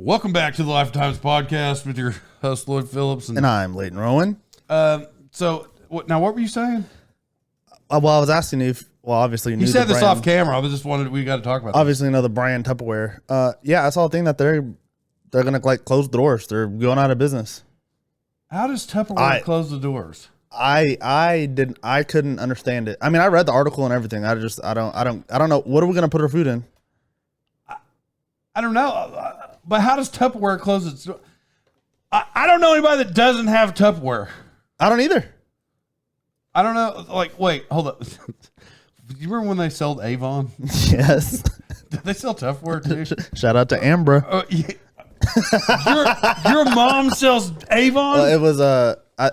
Welcome back to the Life and Times podcast with your host Lloyd Phillips, and I'm Leighton Rowan. So now, what were you saying? Well, I was asking you if, obviously you knew said the this brand. off camera. I was just wanted we got to talk about. Obviously, you know the brand Tupperware. Yeah, I saw a thing that they're gonna like close the doors. They're going out of business. How does Tupperware close the doors? I couldn't understand it. I mean, I read the article and everything. I don't know. What are we gonna put our food in? I don't know. But how does Tupperware close its door? I don't know anybody that doesn't have Tupperware. I don't either. I don't know. Like, wait, hold up. Do you remember when they sold Avon? Yes. Did they sell Tupperware too? Shout out to Ambra. Yeah. Your mom sells Avon? It was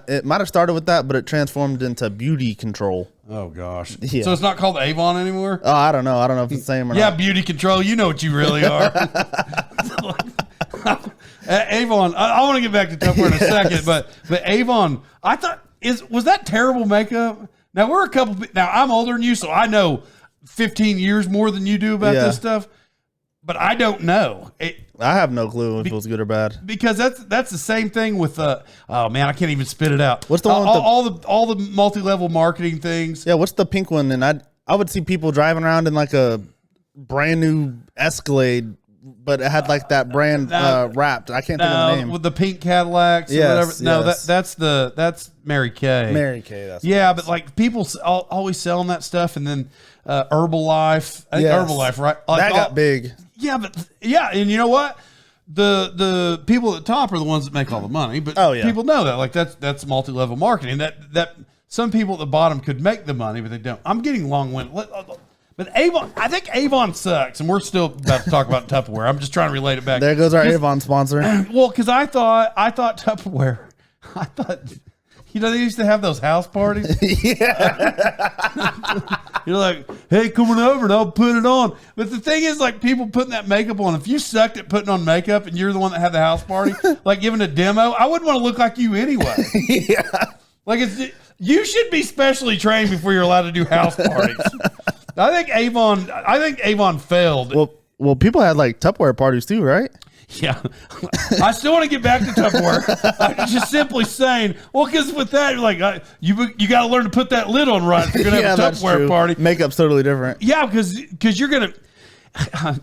it might have started with that, but it transformed into beauty control. Oh gosh. Yeah. So it's not called Avon anymore? Oh, I don't know. I don't know if it's the same or not. Yeah, beauty control. You know what you really are. Avon. I want to get back to Tupperware in a second, but Avon. I thought was that terrible makeup? Now we're a couple. Now I'm older than you, so I know 15 years more than you do about this stuff. But I don't know. I have no clue if it was good or bad. Because that's the same thing with oh man, I can't even spit it out. What's the one with all the multi-level marketing things? Yeah, what's the pink one? And I would see people driving around in like a brand new Escalade, but it had like that brand wrapped. I can't think of the name. With the pink Cadillacs or whatever. No, that's Mary Kay. Mary Kay, that's but like people always selling that stuff, and then Herbalife. I think Herbalife, right? Like that got big. Yeah, and you know what? The people at the top are the ones that make all the money, but people know that. Like that's multi-level marketing. That some people at the bottom could make the money, but they don't. I'm getting long-winded. But Avon, I think Avon sucks, and we're still about to talk about Tupperware. I'm just trying to relate it back. There goes our Avon sponsor. Well, because I thought Tupperware. They used to have those house parties. Yeah. You're like, hey, come on over and I'll put it on. But the thing is, like, people putting that makeup on. If you sucked at putting on makeup and you're the one that had the house party, like giving a demo, I wouldn't want to look like you anyway. Yeah. Like you should be specially trained before you're allowed to do house parties. I think Avon failed. Well, people had like Tupperware parties too, right? Yeah. I still want to get back to Tupperware. I'm just simply saying, well, because with that, you're like, you got to learn to put that lid on right if you're going to have a Tupperware party. Makeup's totally different. Yeah, because you're going to...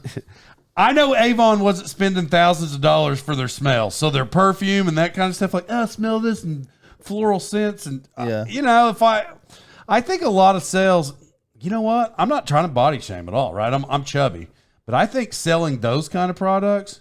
I know Avon wasn't spending thousands of dollars for their smell. So their perfume and that kind of stuff, like, smell this and floral scents. And, if I think a lot of sales, you know what? I'm not trying to body shame at all, right? I'm chubby. But I think selling those kind of products...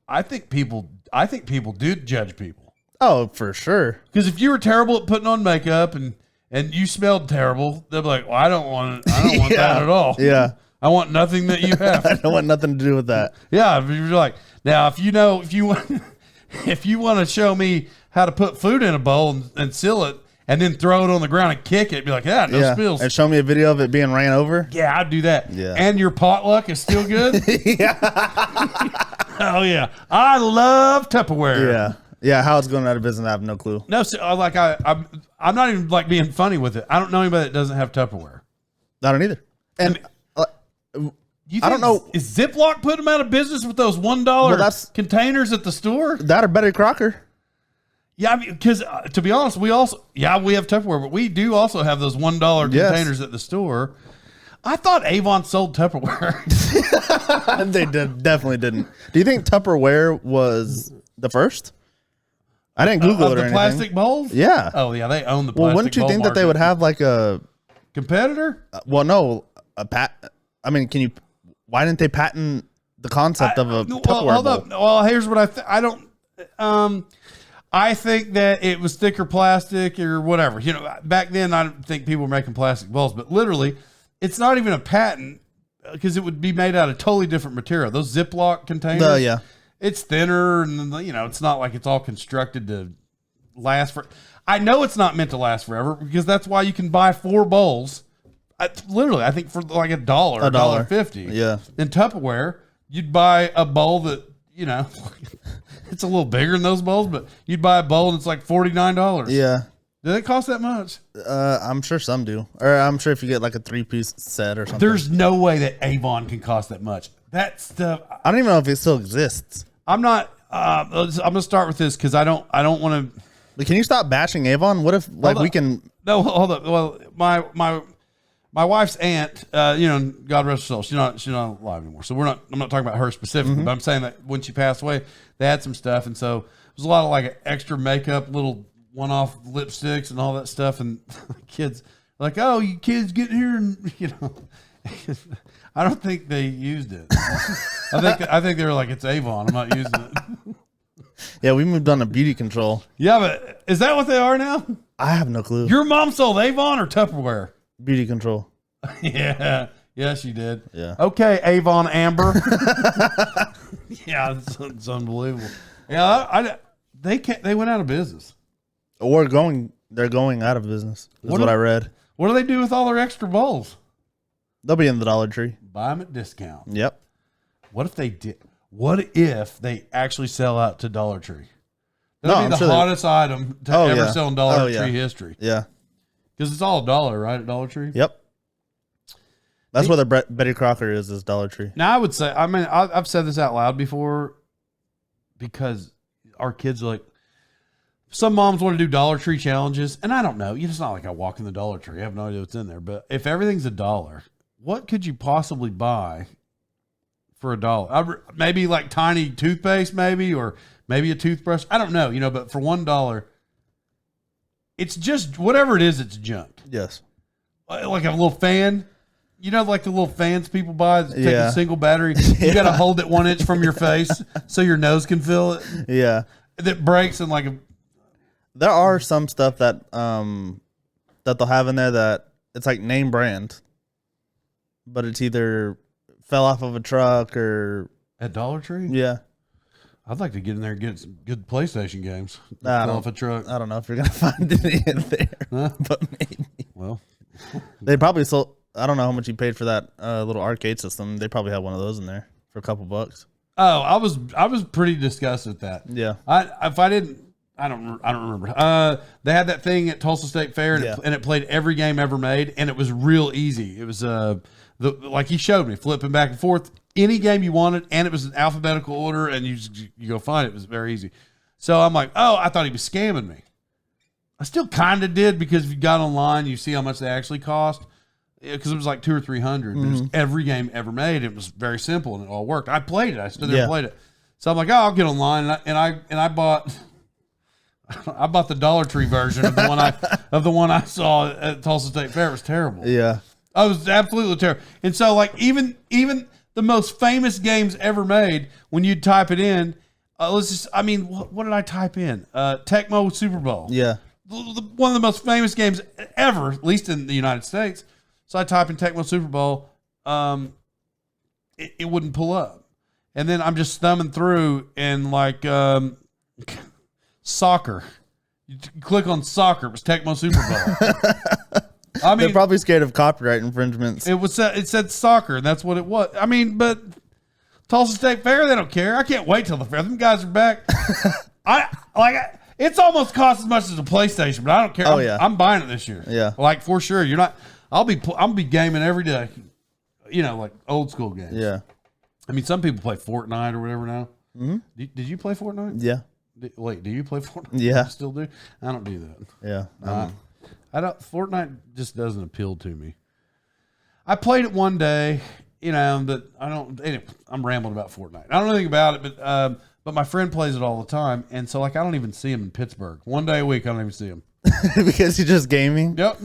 I think people do judge people. Oh, for sure. Because if you were terrible at putting on makeup and you smelled terrible, they'll be like, "Well, I don't want that at all. Yeah, I want nothing that you have. I don't want nothing to do with that." Yeah, you're like, now if you want to show me how to put food in a bowl and seal it and then throw it on the ground and kick it, be like, no spills. And show me a video of it being ran over. Yeah, I'd do that. Yeah. And your potluck is still good. Yeah. Oh yeah, I love Tupperware. Yeah. How it's going out of business, I have no clue. No, so I'm not even like being funny with it. I don't know anybody that doesn't have Tupperware. I don't either. And I don't know. Is Ziploc putting them out of business with those $1 containers at the store? That or Betty Crocker. Yeah, because to be honest, we have Tupperware, but we do also have those $1 containers at the store. I thought Avon sold Tupperware. They definitely didn't. Do you think Tupperware was the first? I didn't Google it or anything. The plastic bowls? Yeah. Oh, yeah, they own the plastic bowl. Well, wouldn't you think that they would have like a competitor? No, I mean, why didn't they patent the concept of a Tupperware bowl? Up. Well, here's what I don't. I think that it was thicker plastic or whatever. Back then, I don't think people were making plastic bowls, but literally, it's not even a patent because it would be made out of totally different material. Those Ziploc containers, it's thinner, and it's not like it's all constructed to last for. I know it's not meant to last forever because that's why you can buy 4 bowls. Literally, I think for like $1.50. Yeah. In Tupperware, you'd buy a bowl that it's a little bigger than those bowls, but you'd buy a bowl and it's like $49. Yeah. Do they cost that much? I'm sure some do. Or I'm sure if you get like a 3-piece set or something. There's no way that Avon can cost that much. That stuff. I don't even know if it still exists. I'm not. I'm gonna start with this because I don't want to. But can you stop bashing Avon? What if we can? No, hold up. Well, my wife's aunt, God rest her soul, she's not alive anymore. So I'm not talking about her specifically, but I'm saying that when she passed away, they had some stuff, and so there's a lot of like extra makeup, little one-off lipsticks, and all that stuff, and kids like, oh, you kids get here, and I don't think they used it. I think they were like, it's Avon, I'm not using it. Yeah, we moved on to beauty control. Yeah, but is that what they are now? I have no clue. Your mom sold Avon or Tupperware? Beauty control. Yeah. Yes, you did. Yeah. Okay, Avon Amber. Yeah, it's unbelievable. Yeah, they went out of business. They're going out of business. Is what I read. What do they do with all their extra bowls? They'll be in the Dollar Tree. Buy them at discount. Yep. What if they did? What if they actually sell out to Dollar Tree? That'd be the hottest item to ever sell in Dollar Tree history. Yeah. Because it's all $1, right, at Dollar Tree? Yep. That's where the Betty Crocker is Dollar Tree. Now, I would say, I've said this out loud before because our kids are like, some moms want to do Dollar Tree challenges, and I don't know. It's not like I walk in the Dollar Tree. I have no idea what's in there. But if everything's $1, what could you possibly buy for $1? Maybe like tiny toothpaste, maybe, or maybe a toothbrush. I don't know, but for $1, it's just whatever it is, it's junk. Yes. Like a little fan. Like the little fans people buy that take a single battery. You got to hold it 1 inch from your face so your nose can feel it. Yeah. That breaks in like a. There are some stuff that that they'll have in there that it's like name brand, but it's either fell off of a truck or at Dollar Tree. Yeah. I'd like to get in there and get some good PlayStation games. Off a truck. I don't know if you're gonna find any in there, but maybe. Well, they probably sold. I don't know how much you paid for that little arcade system. They probably had one of those in there for a couple bucks. Oh, I was pretty disgusted at that. Yeah. I don't remember. They had that thing at Tulsa State Fair, and it played every game ever made, and it was real easy. It was like he showed me, flipping back and forth, any game you wanted, and it was an alphabetical order, and you go find it. It was very easy. So I'm like, oh, I thought he was scamming me. I still kind of did, because if you got online, you see how much they actually cost. Because it was like $200 or $300. But it was every game ever made. It was very simple, and it all worked. I played it. I stood there and played it. So I'm like, oh, I'll get online, and I bought. I bought the Dollar Tree version of the one I saw at Tulsa State Fair. It was terrible. Yeah, I was absolutely terrible. And so, like, even the most famous games ever made, when you type it in, what did I type in? Tecmo Super Bowl. Yeah, one of the most famous games ever, at least in the United States. So I type in Tecmo Super Bowl. It wouldn't pull up, and then I'm just thumbing through and like. Soccer. You click on soccer. It was Tecmo Super Bowl. They're probably scared of copyright infringements. It said soccer, and that's what it was. But Tulsa State Fair, they don't care. I can't wait till the fair. Them guys are back. It's almost cost as much as a PlayStation, but I don't care. Oh, I'm buying it this year. Yeah, like for sure. You're not. I'll be gaming every day. Like old school games. Yeah. Some people play Fortnite or whatever now. Mm-hmm. Did you play Fortnite? Yeah. Wait, do you play Fortnite? Yeah. You still do? I don't do that. Yeah. I don't. Fortnite just doesn't appeal to me. I played it one day, but I don't. Anyway, I'm rambling about Fortnite. I don't know anything about it, but my friend plays it all the time, and so I don't even see him in Pittsburgh. One day a week, I don't even see him because he's just gaming. Yep.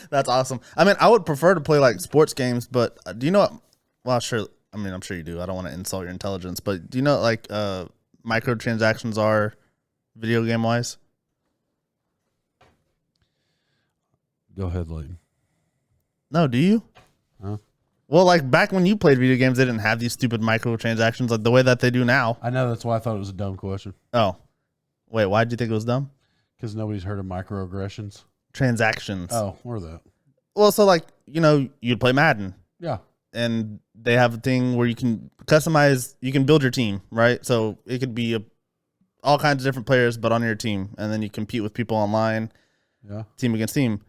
That's awesome. I would prefer to play like sports games, but do you know what? Well, sure. I'm sure you do. I don't want to insult your intelligence, but do you know like microtransactions are video game wise? Go ahead, Leighton. No, do you? Huh? Well, like back when you played video games, they didn't have these stupid microtransactions like the way that they do now. I know, that's why I thought it was a dumb question. Oh, wait, why did you think it was dumb? Because nobody's heard of microaggressions. Transactions. Oh, or that. Well, so like you'd play Madden. Yeah. And they have a thing where you can customize, you can build your team, right? So it could be all kinds of different players, but on your team. And then you compete with people online, team against team.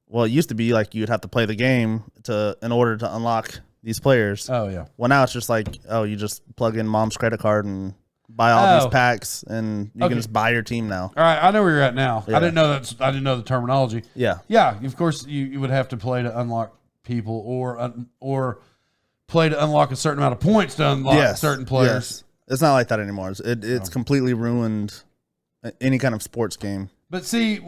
Well, it used to be like you'd have to play the game in order to unlock these players. Oh, yeah. Well, now it's just like, you just plug in mom's credit card and buy all these packs, and you can just buy your team now. All right, I know where you're at now. Yeah. I didn't know the terminology. Yeah. Yeah, of course you would have to play to unlock people or play to unlock a certain amount of points to unlock certain players. Yes. It's not like that anymore. It's completely ruined any kind of sports game. But see,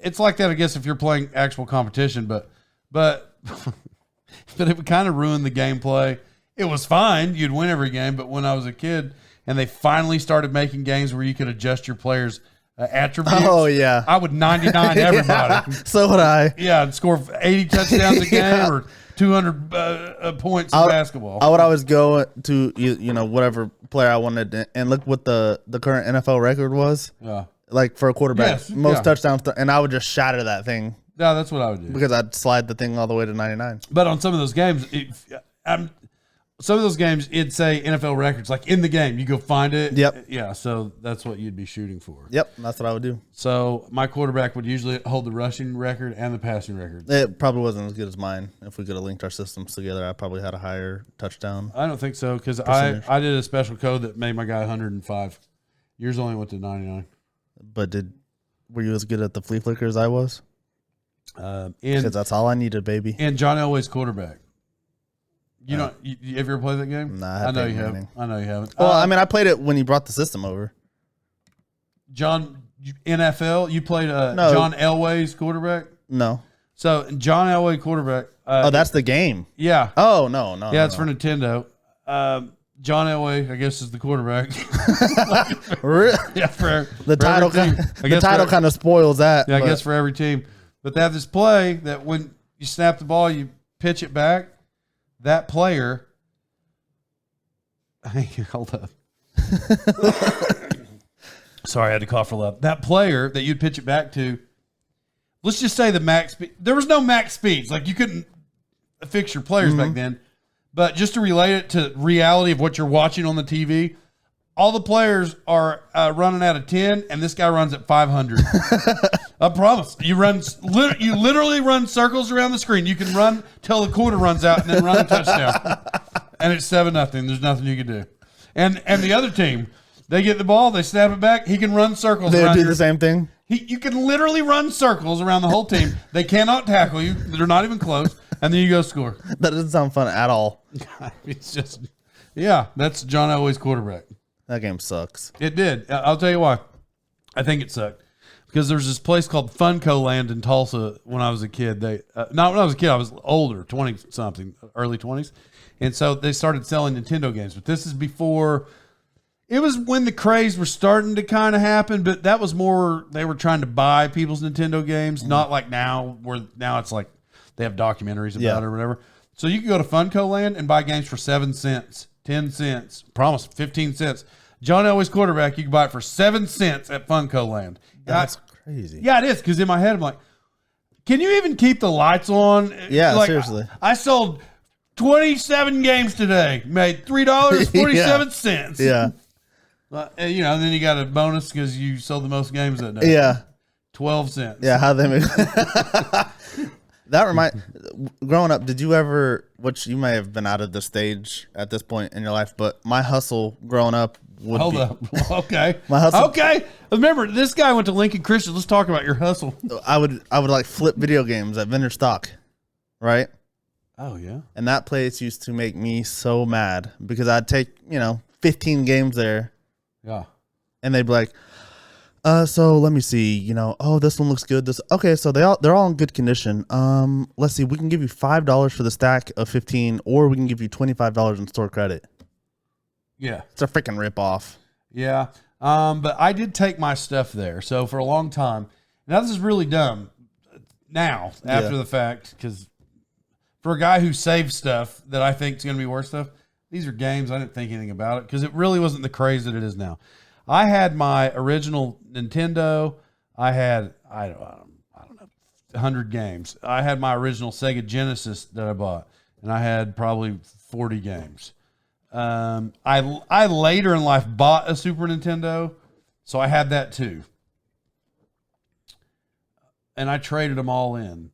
it's like that, I guess, if you're playing actual competition, but it would kind of ruin the gameplay. It was fine. You'd win every game, but when I was a kid and they finally started making games where you could adjust your players' attributes. Oh, yeah. I would 99 everybody. So would I. Yeah, and score 80 touchdowns a game or 200 points in basketball. I would always go to, whatever player I wanted and look what the current NFL record was. Yeah. Like for a quarterback, most touchdowns, and I would just shatter that thing. Yeah, that's what I would do. Because I'd slide the thing all the way to 99. But on some of those games, it'd say NFL records, like in the game. You go find it. Yep. Yeah, so that's what you'd be shooting for. Yep, that's what I would do. So my quarterback would usually hold the rushing record and the passing record. It probably wasn't as good as mine. If we could have linked our systems together, I probably had a higher touchdown. I don't think so, because I did a special code that made my guy 105. Yours only went to 99. But were you as good at the flea flicker as I was? Because that's all I needed, baby. And John Elway's quarterback. You have you ever played that game? Nah, I know you haven't. I know you haven't. Well, I played it when you brought the system over. John, NFL, you played John Elway's quarterback? No. So John Elway quarterback. That's the game. Yeah. Oh, no. Yeah, it's for Nintendo. John Elway, I guess, is the quarterback. Yeah, the title kind of spoils that. Yeah, I guess for every team. But they have this play that when you snap the ball, you pitch it back. That player, hold up. Sorry, I had to cough for love. That player that you'd pitch it back to, let's just say the max speed. There was no max speeds. Like you couldn't fix your players back then. But just to relate it to reality of what you're watching on the TV, all the players are running out of 10, and this guy runs at 500. I promise. You literally run circles around the screen. You can run till the quarter runs out and then run a touchdown. And it's 7-0. There's nothing you can do. And the other team, they get the ball, they snap it back. He can run circles. They do the same thing. You can literally run circles around the whole team. They cannot tackle you. They're not even close. And then you go score. That doesn't sound fun at all. It's just, that's John Elway's quarterback. That game sucks. It did. I'll tell you why. I think it sucked. Because there's this place called Funco Land in Tulsa when I was a kid. Not when I was a kid, I was older, 20-something, early 20s. And so they started selling Nintendo games. But this is before, it was when the craze was starting to kind of happen, but that was more, they were trying to buy people's Nintendo games, not like now, where now it's like they have documentaries about it or whatever. So you can go to Funco Land and buy games for 7 cents, 10 cents, promise 15 cents. John Elway's quarterback, you can buy it for 7 cents at Funco Land. That's crazy. Yeah, it is, because in my head I'm like, can you even keep the lights on? Yeah, seriously. I sold 27 games today, made $3.47. Yeah. And then you got a bonus because you sold the most games that day. Yeah. 12 cents. Yeah, how they make growing up, did you ever, which you may have been out of the stage at this point in your life, but my hustle growing up would Hold up. Okay. My hustle. Okay. Remember, this guy went to Lincoln Christian. Let's talk about your hustle. I would like flip video games at vendor stock, right? Oh, yeah. And that place used to make me so mad because I'd take, 15 games there. Yeah. And they'd be like, so let me see, this one looks good. Okay, so they're all in good condition. Let's see, we can give you $5 for the stack of 15, or we can give you $25 in store credit. Yeah. It's a freaking ripoff. Yeah. But I did take my stuff there. So for a long time, now this is really dumb now after the fact, because for a guy who saves stuff that I think is going to be worth stuff, these are games. I didn't think anything about it because it really wasn't the craze that it is now. I had my original Nintendo. I had, I don't know, 100 games. I had my original Sega Genesis that I bought, and I had probably 40 games. I later in life bought a Super Nintendo, so I had that too. And I traded them all in.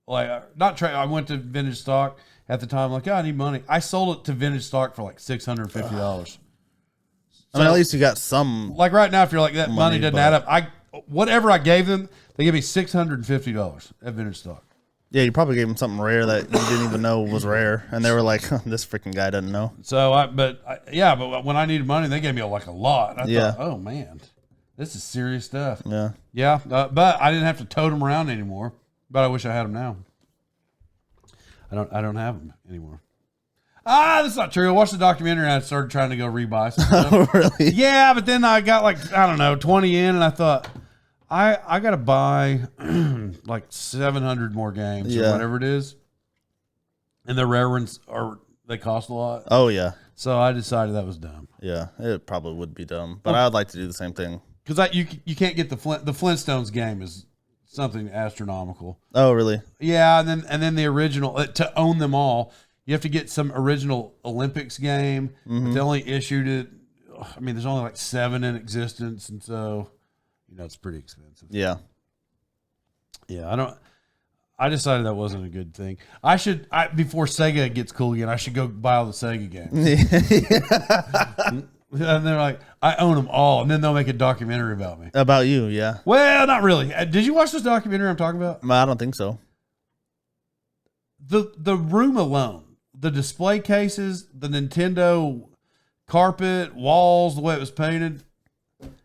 I went to vintage stock at the time, like, I need money. I sold it to vintage stock for like $650. I mean, at least you got some. Like right now, if you're like that money doesn't but- add up. Whatever I gave them, they gave me $650 at vintage stock. Yeah, you probably gave them something rare that you didn't even know was rare, and they were like, "This freaking guy doesn't know." So but when I needed money, they gave me like a lot. I Yeah. thought, oh man, this is serious stuff. Yeah. Yeah, but I didn't have to tote them around anymore. But I wish I had them now. I don't have them anymore. That's not true. I watched the documentary and I started trying to go rebuy some stuff. Oh, really? Yeah, but then I got like, I don't know, 20 in, and I thought, I got to buy like 700 more games or whatever it is. And the rare ones they cost a lot. Oh, yeah. So I decided that was dumb. Yeah, it probably would be dumb, but I would like to do the same thing. Because you can't get the Flintstones game is something astronomical. Oh, really? Yeah, and then the original, to own them all, you have to get some original Olympics game. Mm-hmm. But they only issued it. I mean, there's only like 7 in existence, and so it's pretty expensive. Yeah. Yeah, I decided that wasn't a good thing. Before Sega gets cool again, I should go buy all the Sega games. And they're like, I own them all, and then they'll make a documentary about me. About you, yeah. Well, not really. Did you watch this documentary I'm talking about? I don't think so. The room alone, the display cases, the Nintendo carpet, walls, the way it was painted,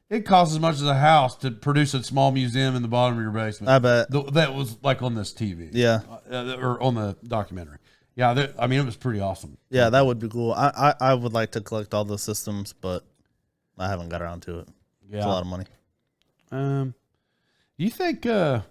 it costs as much as a house to produce a small museum in the bottom of your basement. I bet. That was like on this TV. Yeah. Or on the documentary. Yeah, it was pretty awesome. Yeah, that would be cool. I would like to collect all the systems, but I haven't got around to it. Yeah. It's a lot of money. You think? All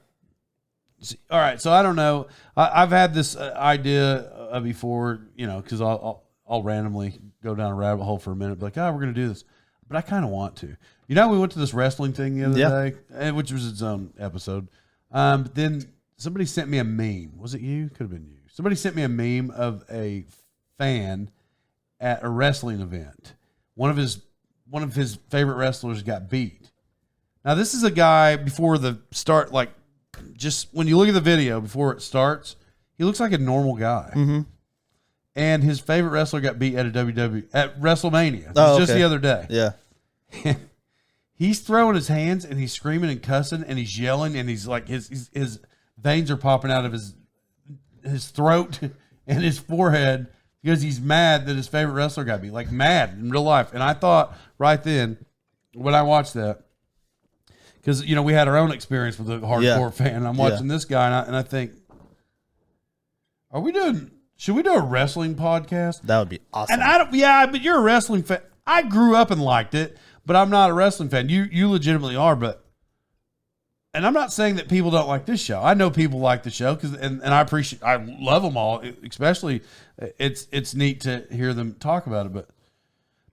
right, so I don't know. I've had this idea before, because I'll randomly go down a rabbit hole for a minute, be like, we're gonna do this, but I kind of want to. We went to this wrestling thing the other day, which was its own episode. But then somebody sent me a meme. Was it you? Could have been you. Somebody sent me a meme of a fan at a wrestling event. One of his favorite wrestlers got beat. Now, this is a guy before the start, like, just when you look at the video before it starts, he looks like a normal guy. Mm-hmm. And his favorite wrestler got beat at at WrestleMania. Just the other day. Yeah. He's throwing his hands and he's screaming and cussing and he's yelling and he's like his veins are popping out of his throat and his forehead because he's mad that his favorite wrestler got beat, like mad in real life. And I thought right then when I watched that, because we had our own experience with a hardcore fan. I'm watching this guy and I think, should we do a wrestling podcast? That would be awesome. And but you're a wrestling fan. I grew up and liked it, but I'm not a wrestling fan. You legitimately are, and I'm not saying that people don't like this show. I know people like the show and I love them all. Especially, it's neat to hear them talk about it.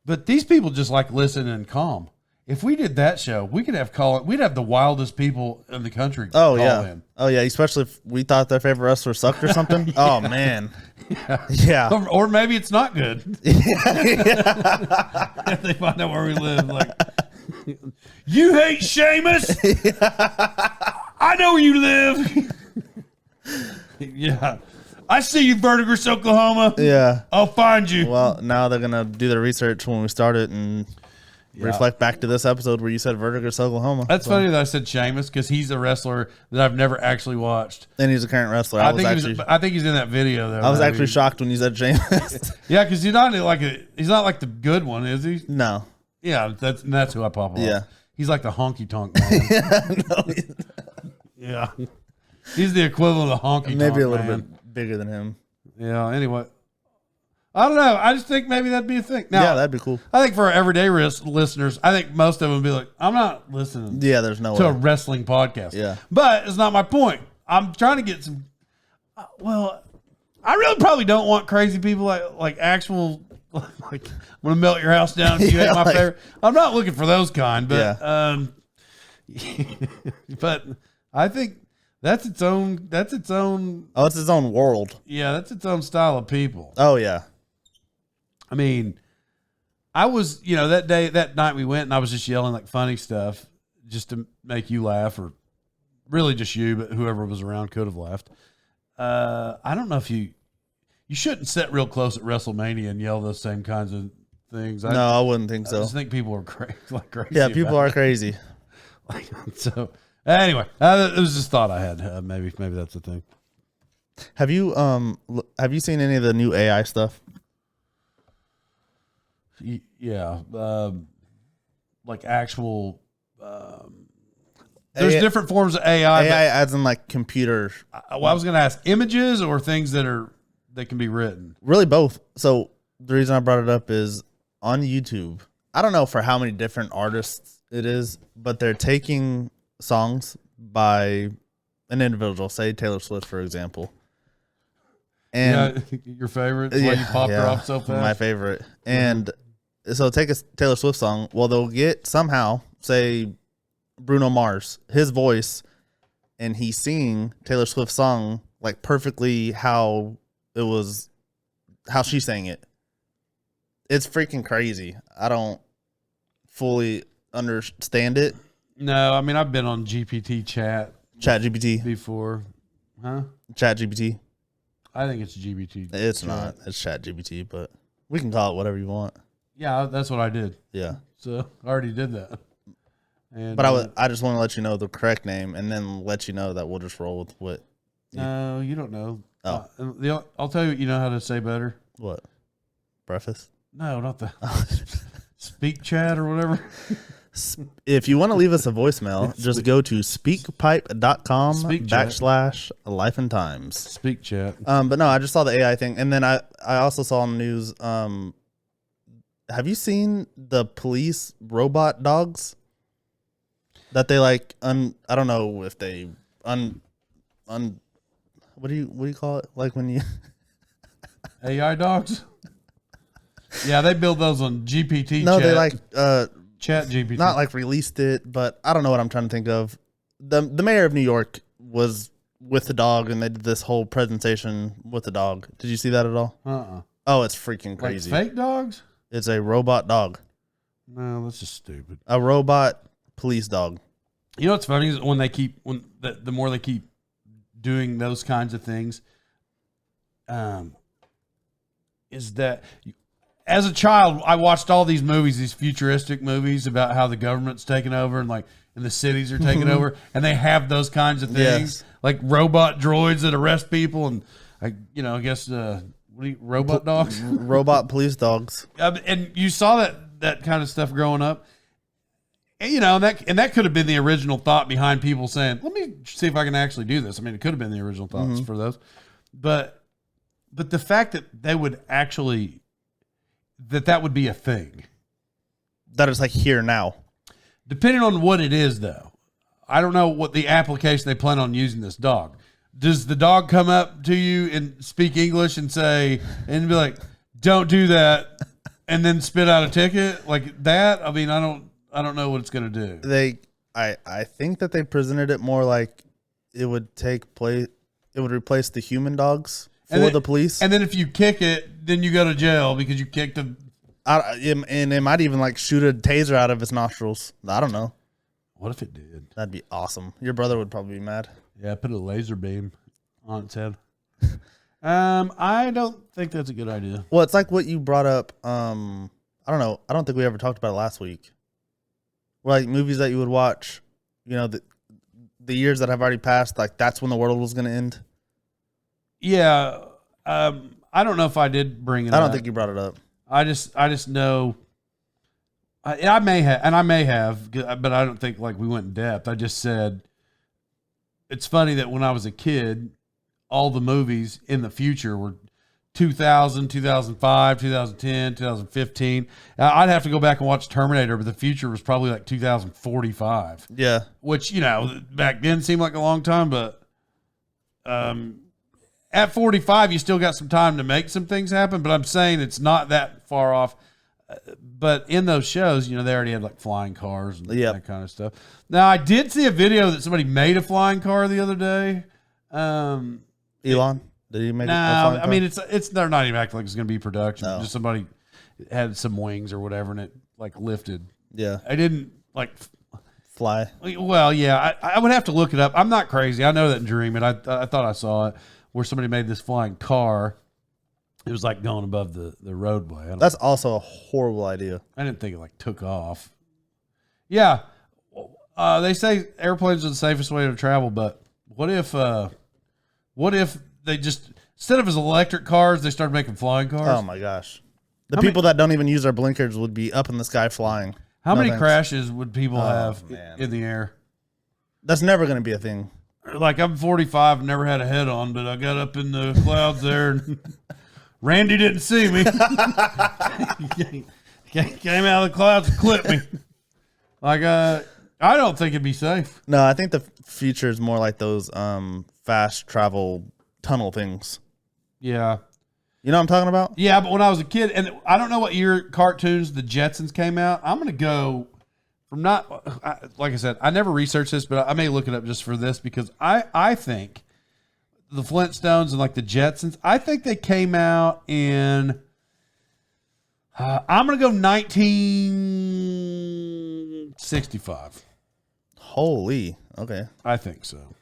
But these people just like listen and calm. If we did that show, we could have we'd have the wildest people in the country. Oh call yeah. in. Oh yeah. Especially if we thought their favorite wrestler sucked or something. Oh man. Yeah. Or maybe it's not good. If they find out where we live, like, you hate Sheamus? I know where you live. Yeah. I see you, Verdigris, Oklahoma. Yeah. I'll find you. Well, now they're gonna do their research when we start it and reflect back to this episode where you said Verdigris, Oklahoma. That's funny that I said Sheamus because he's a wrestler that I've never actually watched. And he's a current wrestler. I think he's in that video though. I was actually shocked when you said Sheamus. Yeah, because he's not like the good one, is he? No. Yeah, that's who I pop off. Yeah. He's like the honky tonk man. Yeah. He's the equivalent of honky tonk. Maybe a little bit bigger than him. Yeah. Anyway, I don't know. I just think maybe that'd be a thing. Now, Yeah, that'd be cool. I think for our everyday listeners, I think most of them would be like, I'm not listening Yeah, there's no to a way. wrestling podcast. Yeah. But it's not my point. I'm trying to get some. Well, I really probably don't want crazy people like actual. Like, I'm gonna melt your house down if you hate my favorite. I'm not looking for those kind, but but I think that's its own. Oh, it's its own world. Yeah, that's its own style of people. Oh yeah. I mean, I was, that night we went and I was just yelling like funny stuff just to make you laugh, or really just you, but whoever was around could have laughed. I don't know if you shouldn't sit real close at WrestleMania and yell those same kinds of things. No, I wouldn't think I so. just think people are crazy. Yeah, people are crazy. So anyway, it was just thought I had. Maybe that's the thing. Have you seen any of the new AI stuff? Yeah, like actual. There's different forms of AI. AI adds in like computer. I was going to ask images or things that can be written. Really both. So the reason I brought it up is on YouTube. I don't know for how many different artists it is, but they're taking songs by an individual, say Taylor Swift, for example. And your favorite? Why you popped her off so fast? My favorite. And so take a Taylor Swift song. Well, they'll get somehow, say Bruno Mars, his voice, and he's singing Taylor Swift's song like perfectly how she sang it. It's freaking crazy. I don't fully understand it. No, I mean I've been on Chat GPT before, huh? Chat GPT. I think it's GBT. It's not. It's Chat GPT, but we can call it whatever you want. Yeah, that's what I did. Yeah. So I already did that. And, but I just want to let you know the correct name, and then let you know that we'll just roll with what. No, you don't know. Oh, I'll tell you what you know how to say better. What? Breakfast? No, not the Speak Chat or whatever. If you want to leave us a voicemail, just go to speakpipe.com/lifeandtimes. Speak Chat. But no, I just saw the AI thing, and then I also saw on the news. Have you seen the police robot dogs? That they like I don't know if they what do you call it? Like when you AI dogs? Yeah, they build those on GPT. No, they like Chat GPT. Not like released it, but I don't know what I'm trying to think of. The mayor of New York was with the dog, and they did this whole presentation with the dog. Did you see that at all? Oh, it's freaking crazy. Like fake dogs? It's a robot dog. No, that's just stupid. A robot police dog. You know what's funny is when the more they keep doing those kinds of things, is that as a child I watched all these movies, these futuristic movies about how the government's taking over and the cities are taking over, and they have those kinds of things like robot droids that arrest people, and I guess robot dogs, robot police dogs, and you saw that kind of stuff growing up. And that could have been the original thought behind people saying, "Let me see if I can actually do this." I mean, it could have been the original thoughts for those, but the fact that they would actually that would be a thing, that is like here now. Depending on what it is, though, I don't know what the application they plan on using this dog. Does the dog come up to you and speak English and say and be like, "Don't do that," and then spit out a ticket like that? I mean, I don't know what it's going to do. I think that they presented it more like it would take place. It would replace the human dogs for the police. And then if you kick it, then you go to jail because you kicked him. And it might even like shoot a taser out of its nostrils. I don't know. What if it did? That'd be awesome. Your brother would probably be mad. Yeah, put a laser beam on its head. I don't think that's a good idea. Well, it's like what you brought up. I don't know. I don't think we ever talked about it last week. Like movies that you would watch, the years that have already passed, like that's when the world was going to end. Yeah. I don't know if I did bring it up. I don't think you brought it up. I just know I may have, but I don't think like we went in depth. I just said, it's funny that when I was a kid, all the movies in the future were 2000, 2005, 2010, 2015. I'd have to go back and watch Terminator, but the future was probably like 2045. Yeah. Which, back then seemed like a long time, but at 45, you still got some time to make some things happen, but I'm saying it's not that far off. But in those shows, they already had like flying cars and that kind of stuff. Now, I did see a video that somebody made a flying car the other day. Elon? Did he make a flying car? I mean, it's they're not even acting like it's going to be production. No. Just somebody had some wings or whatever, and it like lifted. Yeah. I didn't like fly. Well, yeah, I would have to look it up. I'm not crazy. I know that in Dream, and I thought I saw it where somebody made this flying car. It was like going above the roadway. That's also a horrible idea. I didn't think it like took off. Yeah. They say airplanes are the safest way to travel, but what if they just, instead of as electric cars, they started making flying cars? Oh my gosh. The people that don't even use their blinkers would be up in the sky flying. How many crashes would people have in the air? That's never going to be a thing. Like, I'm 45 and never had a head on, but I got up in the clouds there and Randy didn't see me. Came out of the clouds and clipped me. Like, I don't think it'd be safe. No, I think the future is more like those fast travel tunnel things. Yeah. You know what I'm talking about? Yeah, but when I was a kid, and I don't know what year cartoons the Jetsons came out, I'm going to go from like I said, I never researched this, but I may look it up just for this because I think the Flintstones and like the Jetsons, I think they came out in, I'm going to go 1965. Holy. Okay. I think so.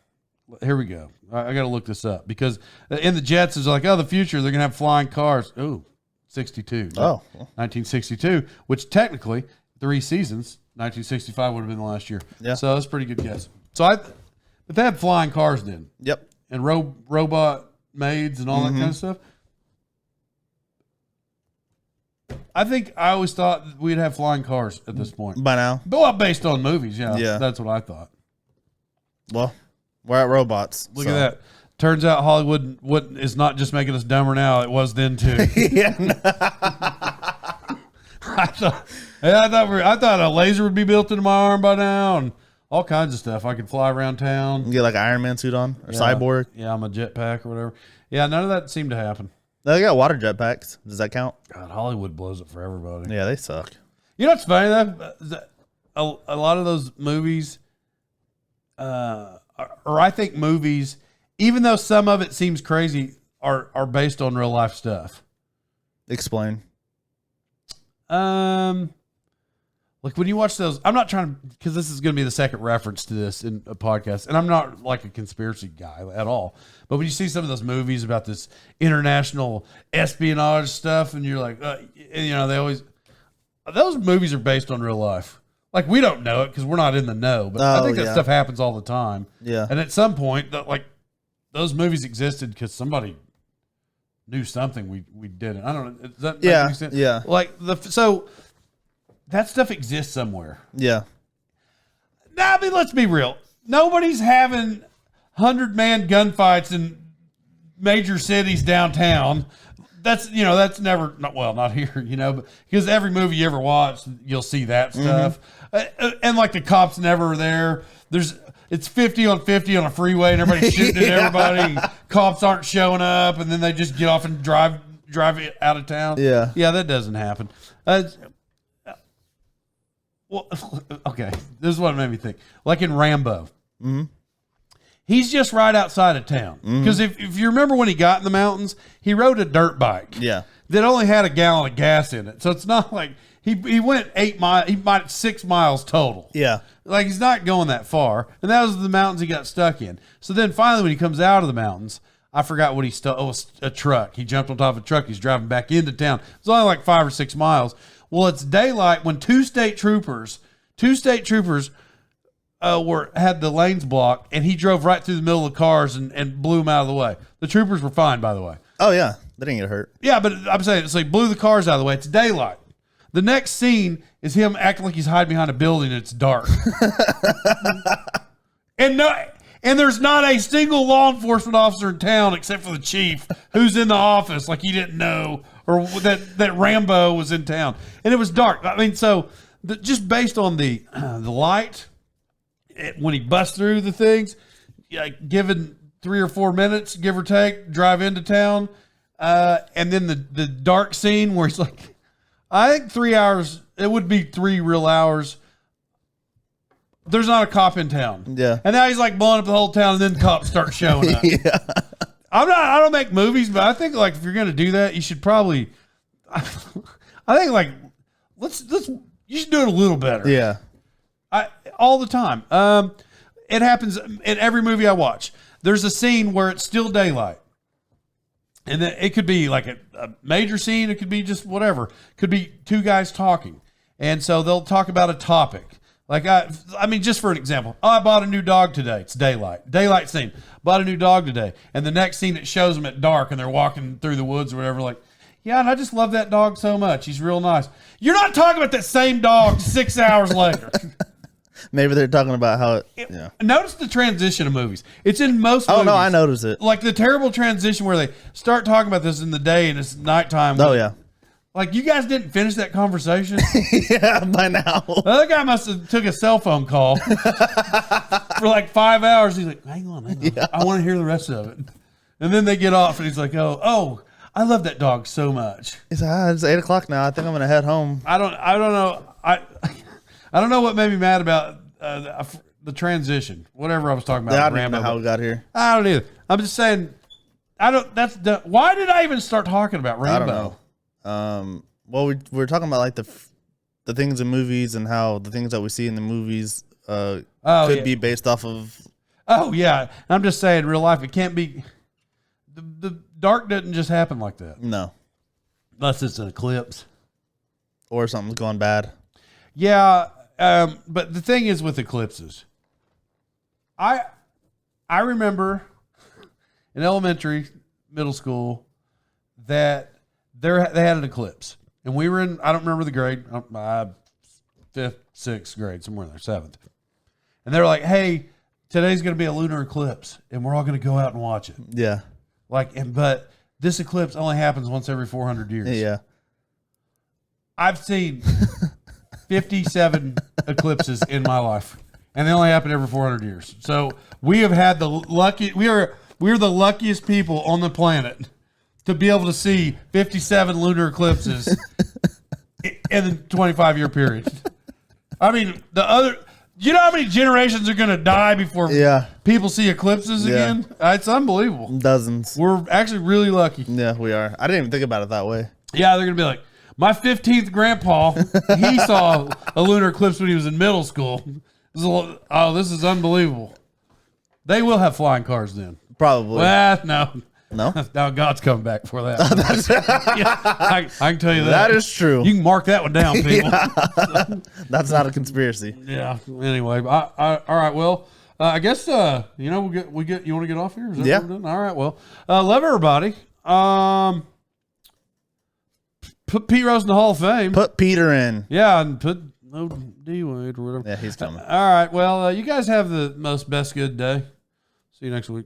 Here we go. I got to look this up because in the Jetsons, like, oh, the future, they're going to have flying cars. Ooh, 62. Oh. 1962, which technically 3 seasons, 1965 would have been the last year. Yeah. So that's a pretty good guess. But they had flying cars then. Yep. And robot maids and all that kind of stuff. I think I always thought we'd have flying cars at this point. By now. Well, based on movies, yeah. Yeah. That's what I thought. Well, we're at robots. Look at that. Turns out Hollywood is not just making us dumber now. It was then too. Yeah. I thought a laser would be built into my arm by now and all kinds of stuff. I could fly around town. You get like an Iron Man suit on or cyborg. Yeah, I'm a jetpack or whatever. Yeah, none of that seemed to happen. They got water jetpacks. Does that count? God, Hollywood blows it for everybody. Yeah, they suck. You know what's funny though? A lot of those movies, or I think movies, even though some of it seems crazy, are based on real life stuff. Explain. Like when you watch those, I'm not trying to, because this is going to be the second reference to this in a podcast, and I'm not like a conspiracy guy at all. But when you see some of those movies about this international espionage stuff, and you're like, those movies are based on real life. Like we don't know it because we're not in the know, but I think that stuff happens all the time. Yeah. And at some point, those movies existed because somebody knew something we didn't. I don't know. Does that make any sense? Yeah. Like so that stuff exists somewhere. Yeah. Now, I mean, let's be real. Nobody's having 100-man gunfights in major cities downtown. That's never, not here, but because every movie you ever watch, you'll see that stuff. And like the cops never are there. It's 50 on 50 on a freeway and everybody's shooting at everybody. And cops aren't showing up and then they just get off and drive it out of town. Yeah. Yeah, that doesn't happen. Well, okay, this is what made me think. Like in Rambo, he's just right outside of town. Because if you remember when he got in the mountains, he rode a dirt bike. Yeah. That only had a gallon of gas in it. So it's not like he went 8 miles, he might 6 miles total. Yeah. Like he's not going that far. And that was the mountains he got stuck in. So then finally when he comes out of the mountains, I forgot what he stole. Oh, it was a truck. He jumped on top of a truck. He's driving back into town. It's only like 5 or 6 miles. Well, it's daylight when two state troopers had the lanes blocked, and he drove right through the middle of the cars and blew them out of the way. The troopers were fine, by the way. Oh, yeah. They didn't get hurt. Yeah, but I'm saying it's like blew the cars out of the way. It's daylight. The next scene is him acting like he's hiding behind a building and it's dark. And there's not a single law enforcement officer in town except for the chief who's in the office like he didn't know or that Rambo was in town. And it was dark. I mean, so just based on the light, when he busts through the things, given 3 or 4 minutes, give or take, drive into town. And then the dark scene where he's like, I think 3 hours, it would be 3 real hours. There's not a cop in town. Yeah. And now he's like blowing up the whole town and then cops start showing up. Yeah. I don't make movies, but I think like if you're going to do that, you should probably, I think like, you should do it a little better. Yeah. All the time. It happens in every movie I watch. There's a scene where it's still daylight. And then it could be like a major scene. It could be just whatever. It could be two guys talking. And so they'll talk about a topic. Like, I mean, just for an example, I bought a new dog today. It's daylight scene. Bought a new dog today. And the next scene, it shows them at dark and they're walking through the woods or whatever. Like, yeah, and I just love that dog so much. He's real nice. You're not talking about that same dog 6 hours later. Maybe they're talking about how yeah. Notice the transition of movies. It's in most movies. Oh, no, I noticed it. Like the terrible transition where they start talking about this in the day and it's nighttime. Oh, yeah. Like, you guys didn't finish that conversation? Yeah, by now. The other guy must have took a cell phone call for like 5 hours. He's like, hang on. Yeah. I want to hear the rest of it. And then they get off and he's like, oh, I love that dog so much. He's like, it's 8 o'clock now. I think I'm going to head home. I don't know. I don't know what made me mad about the transition. Whatever I was talking about. Yeah, I don't even know how we got here. I don't either. I'm just saying. Why did I even start talking about Rainbow? I don't know. Well, we're talking about like the things in movies and how the things that we see in the movies could be based off of. Oh yeah, I'm just saying, real life, it can't be. The dark doesn't just happen like that. No, unless it's an eclipse or something's going bad. Yeah. But the thing is with eclipses, I remember in elementary, middle school, that they had an eclipse, and we were in, I don't remember the grade, 5th, 6th grade, somewhere in there, 7th, and they were like, "Hey, today's going to be a lunar eclipse, and we're all going to go out and watch it." Yeah. But this eclipse only happens once every 400 years. Yeah. I've seen 57 eclipses in my life, and they only happen every 400 years. So we have had we're the luckiest people on the planet to be able to see 57 lunar eclipses in a 25-year period. I mean, you know how many generations are going to die before people see eclipses again? It's unbelievable. Dozens. We're actually really lucky. Yeah, we are. I didn't even think about it that way. Yeah, they're going to be like, my 15th grandpa, he saw a lunar eclipse when he was in middle school. This is unbelievable. They will have flying cars then. Probably. Well, no. No? Now God's coming back for that. I can tell you that. That is true. You can mark that one down, people. That's not a conspiracy. Yeah. Anyway, all right. Well, I guess you want to get off here? Is that what we're doing? All right. Well, love everybody. Put Pete Rose in the Hall of Fame. Put Peter in. Yeah, and put no D Wade or whatever. Yeah, he's coming. All right. Well, you guys have the best good day. See you next week.